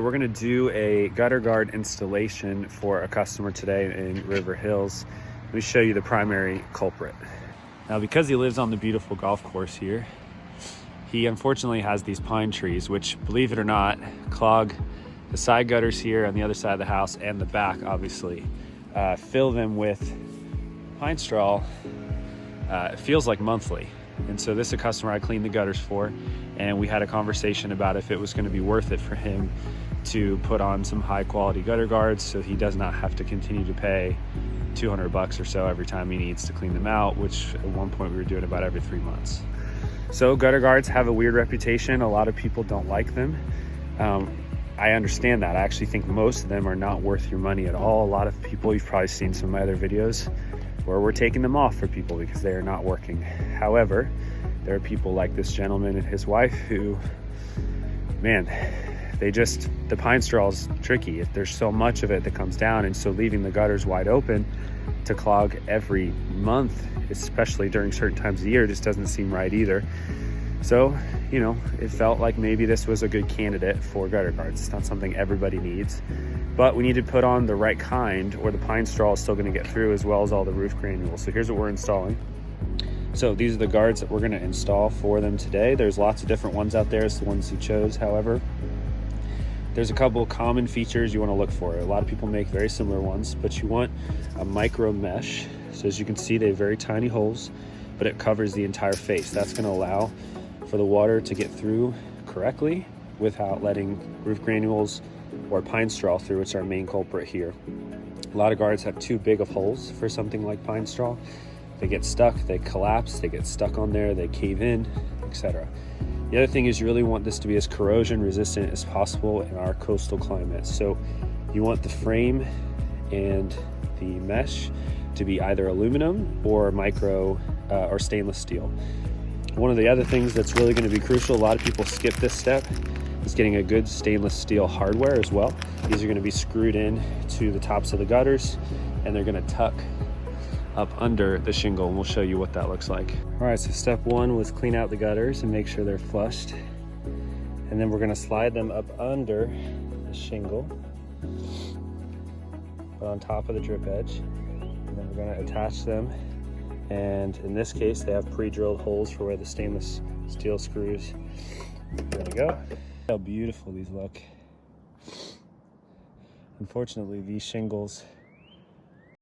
We're gonna do a gutter guard installation for a customer today in River Hills. Let me show you the primary culprit. Now, because he lives on the beautiful golf course here, he unfortunately has these pine trees, which, believe it or not, clog the side gutters here on the other side of the house and the back, obviously. Fill them with pine straw, it feels like monthly. And so this is a customer I cleaned the gutters for, and we had a conversation about if it was gonna be worth it for him to put on some high quality gutter guards so he does not have to continue to pay $200 or so every time he needs to clean them out, which at one point we were doing about every 3 months. So gutter guards have a weird reputation. A lot of people don't like them. I understand that. I actually think most of them are not worth your money at all. A lot of people, you've probably seen some of my other videos where we're taking them off for people because they are not working. However, there are people like this gentleman and his wife who, man, the pine straw is tricky. If there's so much of it that comes down, and so leaving the gutters wide open to clog every month, especially during certain times of the year, just doesn't seem right either. So, you know, it felt like maybe this was a good candidate for gutter guards. It's not something everybody needs, but we need to put on the right kind or the pine straw is still gonna get through, as well as all the roof granules. So here's what we're installing. So these are the guards that we're gonna install for them today. There's lots of different ones out there. It's the ones he chose, however. There's a couple common features you want to look for. A lot of people make very similar ones, but you want a micro mesh. So as you can see, they have very tiny holes, but it covers the entire face. That's going to allow for the water to get through correctly without letting roof granules or pine straw through, which are our main culprit here. A lot of guards have too big of holes for something like pine straw. They get stuck, they collapse, they get stuck on there, they cave in, etc. The other thing is you really want this to be as corrosion resistant as possible in our coastal climate. So you want the frame and the mesh to be either aluminum or micro or stainless steel. One of the other things that's really going to be crucial, a lot of people skip this step, is getting a good stainless steel hardware as well. These are going to be screwed in to the tops of the gutters, and they're going to tuck up under the shingle, and we'll show you what that looks like. All right, so step one was clean out the gutters and make sure they're flushed. And then we're gonna slide them up under the shingle, put on top of the drip edge, and then we're gonna attach them. And in this case, they have pre-drilled holes for where the stainless steel screws are gonna go. How beautiful these look. Unfortunately, these shingles